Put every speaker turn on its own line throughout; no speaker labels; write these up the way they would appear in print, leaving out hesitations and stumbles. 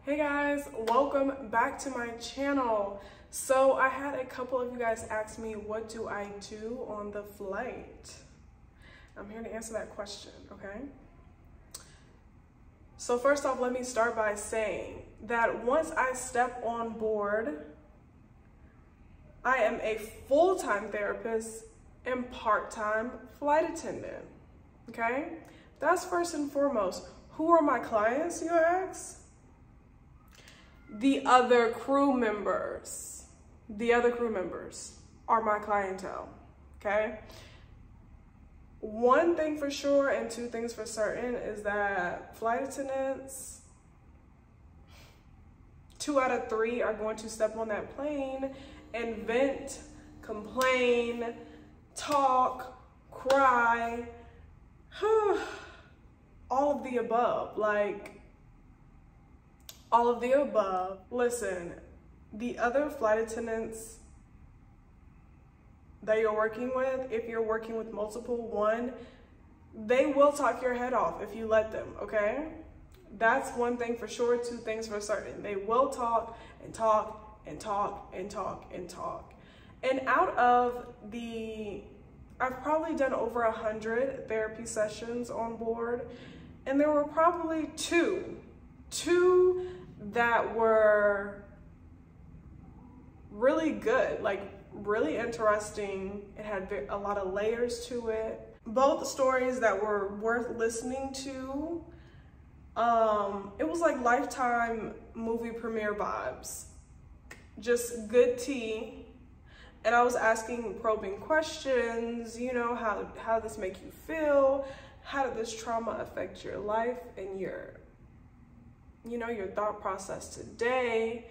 Hey guys, welcome back to my channel. So I had a couple of you guys ask me, what do I do on the flight? I'm here to answer that question, okay? So first off, let me start by saying that once I step on board, I am a full-time therapist and part-time flight attendant, okay? That's first and foremost. Who are my clients, you ask? The other crew members. The other crew members are my clientele, okay? One thing for sure and two things for certain is that flight attendants, 2 out of 3 are going to step on that plane and vent, complain, talk, cry, all of the above, all of the above. Listen, the other flight attendants that you're working with, if you're working with multiple, they will talk your head off if you let them, okay? That's one thing for sure, two things for certain. They will talk and talk and talk and talk and talk. And out of I've probably done over 100 therapy sessions on board, and there were probably two that were really good, really interesting. It had a lot of layers to it. Both stories that were worth listening to. It was like Lifetime movie premiere vibes. Just good tea. And I was asking probing questions, you know, how does this make you feel? How did this trauma affect your life and your thought process today?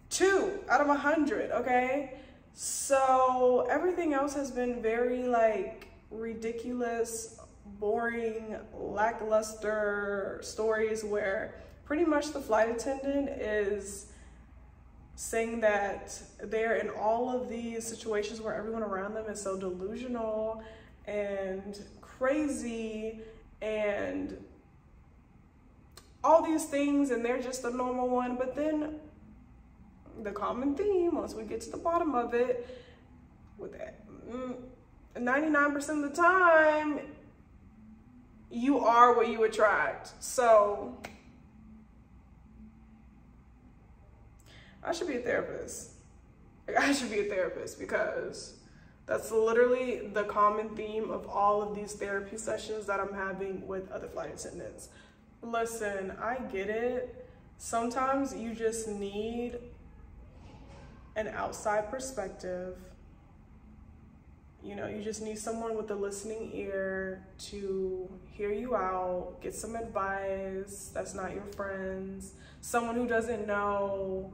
2 out of 100, okay? So everything else has been very ridiculous, boring, lackluster stories where pretty much the flight attendant is saying that they're in all of these situations where everyone around them is so delusional and crazy and all these things, and they're just a normal one. But then the common theme, once we get to the bottom of it, with that 99% of the time, you are what you attract. So I should be a therapist. I should be a therapist because that's literally the common theme of all of these therapy sessions that I'm having with other flight attendants. Listen, I get it. Sometimes you just need an outside perspective. You know, you just need someone with a listening ear to hear you out, get some advice that's not your friends, someone who doesn't know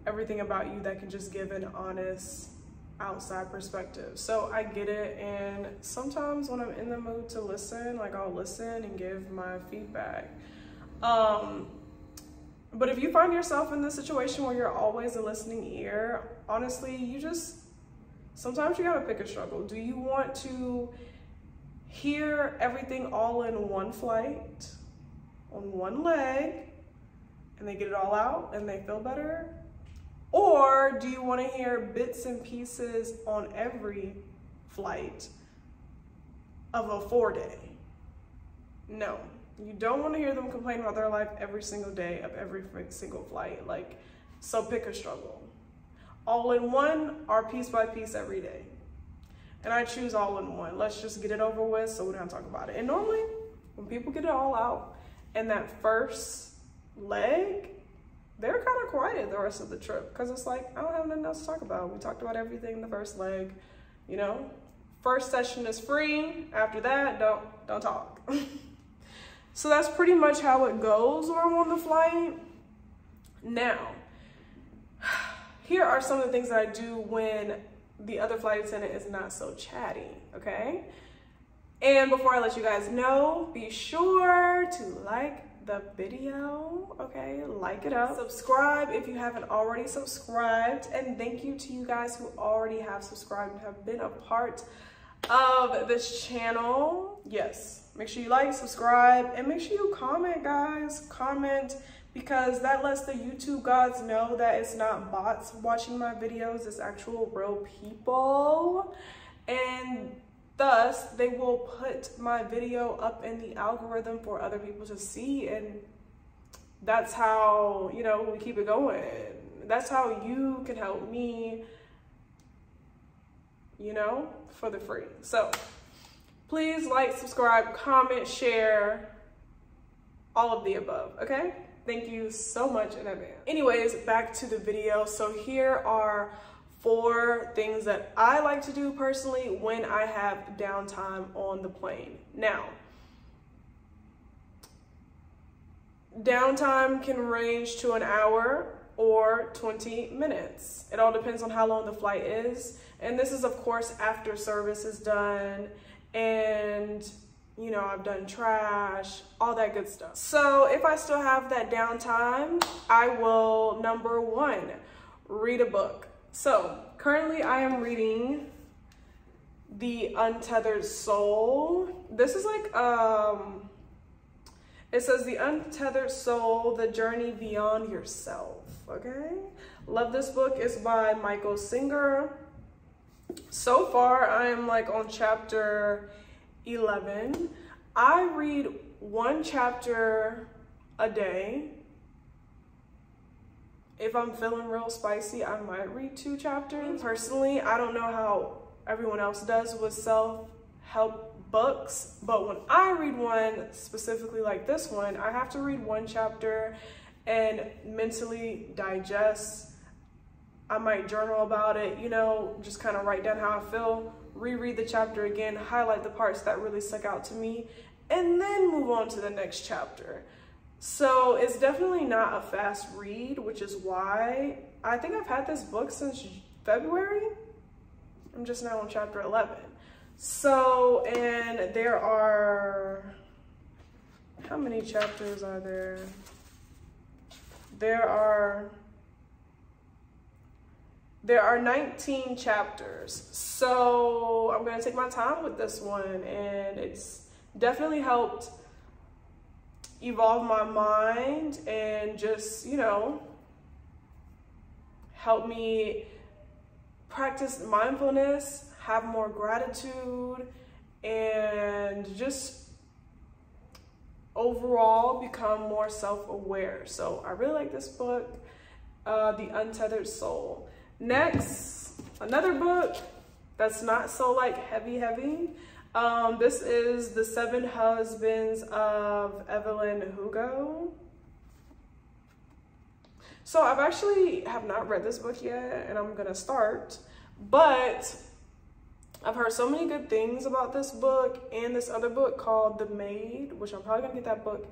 everything about you that can just give an honest outside perspective. So I get it, and sometimes when I'm in the mood to listen, I'll listen and give my feedback. But if you find yourself in this situation where you're always a listening ear, honestly, sometimes you gotta pick a struggle. Do you want to hear everything all in one flight, on one leg, and they get it all out and they feel better? Or do you want to hear bits and pieces on every flight of a 4-day? No, you don't want to hear them complain about their life every single day of every single flight. So pick a struggle. All in one or piece by piece every day. And I choose all in one. Let's just get it over with so we don't have to talk about it. And normally, when people get it all out in that first leg, they're kind of quiet the rest of the trip because it's I don't have nothing else to talk about. We talked about everything in the first leg, you know? First session is free. After that, don't talk. So that's pretty much how it goes when I'm on the flight. Now, here are some of the things that I do when the other flight attendant is not so chatty, okay? And before I let you guys know, be sure to like the video, okay? Like it up. Subscribe if you haven't already subscribed. And thank you to you guys who already have subscribed and have been a part of this channel. Yes, make sure you like, subscribe, and make sure you comment, guys. Comment, because that lets the YouTube gods know that it's not bots watching my videos, it's actual real people. And thus, they will put my video up in the algorithm for other people to see, and that's how, you know, we keep it going. That's how you can help me, you know, for the free. So please like, subscribe, comment, share, all of the above, okay? Thank you so much in advance. Anyways, back to the video. So here are 4 things that I like to do personally when I have downtime on the plane. Now, downtime can range to an hour or 20 minutes. It all depends on how long the flight is. And this is, of course, after service is done and, you know, I've done trash, all that good stuff. So if I still have that downtime, I will, number 1, read a book. So currently I am reading The Untethered Soul. This is like, it says The Untethered Soul, The Journey Beyond Yourself, okay? Love this book. It's by Michael Singer. So far, I am like on chapter 11. I read 1 chapter a day. If I'm feeling real spicy, I might read 2 chapters. Personally, I don't know how everyone else does with self-help books, but when I read one, specifically like this one, I have to read 1 chapter and mentally digest. I might journal about it, you know, just kind of write down how I feel, reread the chapter again, highlight the parts that really stuck out to me, and then move on to the next chapter. So it's definitely not a fast read, which is why I think I've had this book since February. I'm just now on chapter 11. So, and there are, how many chapters are there? There are 19 chapters. So I'm gonna take my time with this one, and it's definitely helped evolve my mind and just, you know, help me practice mindfulness, have more gratitude, and just overall become more self-aware. So I really like this book, The Untethered Soul. Next, another book that's not so like heavy. This is The 7 Husbands of Evelyn Hugo. So I've actually have not read this book yet, and I'm gonna start, but I've heard so many good things about this book and this other book called The Maid, which I'm probably gonna get that book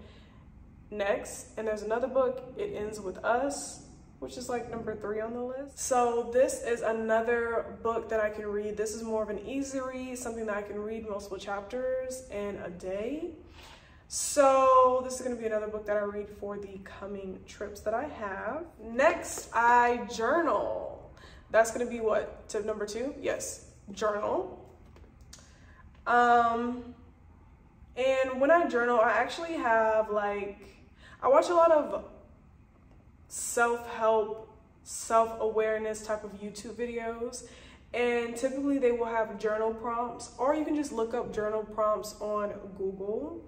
next. And there's another book, It Ends With Us, which is like number 3 on the list. So this is another book that I can read. This is more of an easy read, something that I can read multiple chapters in a day. So this is gonna be another book that I read for the coming trips that I have. Next, I journal. That's gonna be what, tip number 2? Yes, journal. And when I journal, I actually have like, I watch a lot of self-help, self-awareness type of YouTube videos, and typically they will have journal prompts, or you can just look up journal prompts on Google.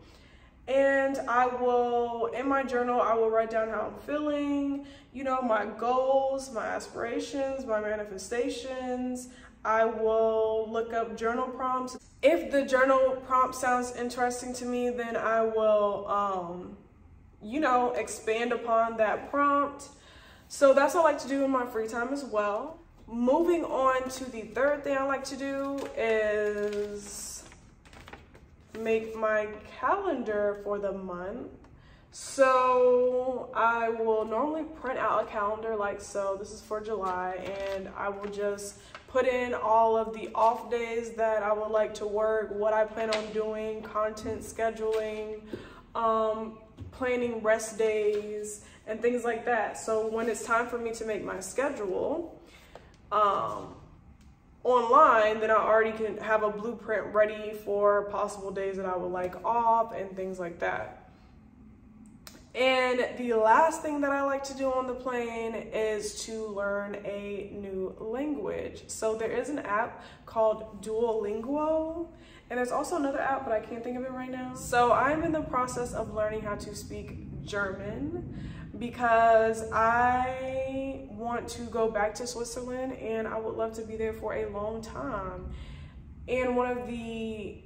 And I will, in my journal, I will write down how I'm feeling, you know, my goals, my aspirations, my manifestations. I will look up journal prompts. If the journal prompt sounds interesting to me, then I will, you know, expand upon that prompt. So that's what I like to do in my free time as well. Moving on to the 3rd thing I like to do is make my calendar for the month. So I will normally print out a calendar like so. This is for July, and I will just put in all of the off days that I would like to work, what I plan on doing, content scheduling, planning rest days, and things like that. So when it's time for me to make my schedule online, then I already can have a blueprint ready for possible days that I would like off and things like that. And the last thing that I like to do on the plane is to learn a new language. So there is an app called Duolingo, and there's also another app, but I can't think of it right now. So I'm in the process of learning how to speak German because I want to go back to Switzerland and I would love to be there for a long time. And one of the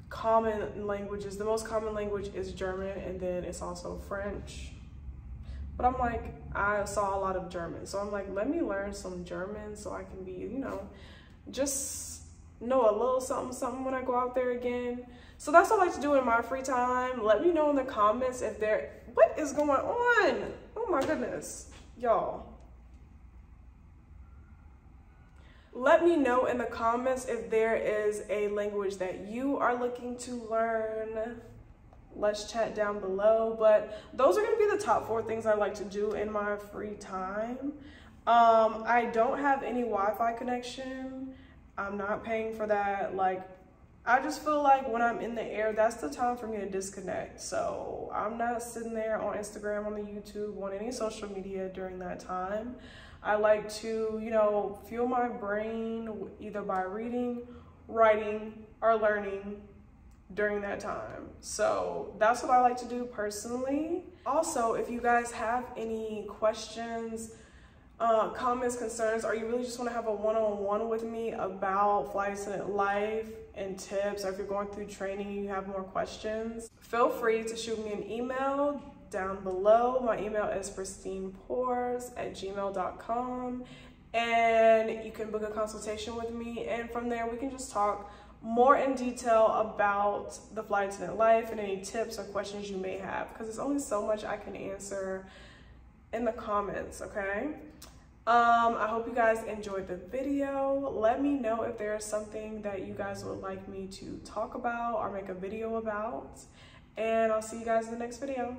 common languages, the most common language is German, and then it's also French. But I'm like, I saw a lot of German, so I'm like, let me learn some German so I can be, you know, just know a little something when I go out there again. So that's what I like to do in my free time. Let me know in the comments if what is going on? Oh my goodness, y'all. Let me know in the comments if there is a language that you are looking to learn. Let's chat down below. But those are gonna be the top 4 things I like to do in my free time. I don't have any Wi-Fi connection. I'm not paying for that. I just feel like when I'm in the air, that's the time for me to disconnect. So I'm not sitting there on Instagram, on the YouTube, on any social media during that time. I like to, you know, fuel my brain either by reading, writing, or learning during that time. So that's what I like to do personally. Also, if you guys have any questions, comments, concerns, or you really just want to have a one-on-one with me about flight attendant life and tips, or if you're going through training and you have more questions, feel free to shoot me an email down below. My email is pristinepores@gmail.com, and you can book a consultation with me, and from there we can just talk more in detail about the flight attendant life and any tips or questions you may have, because there's only so much I can answer in the comments, okay? I hope you guys enjoyed the video. Let me know if there's something that you guys would like me to talk about or make a video about, and I'll see you guys in the next video.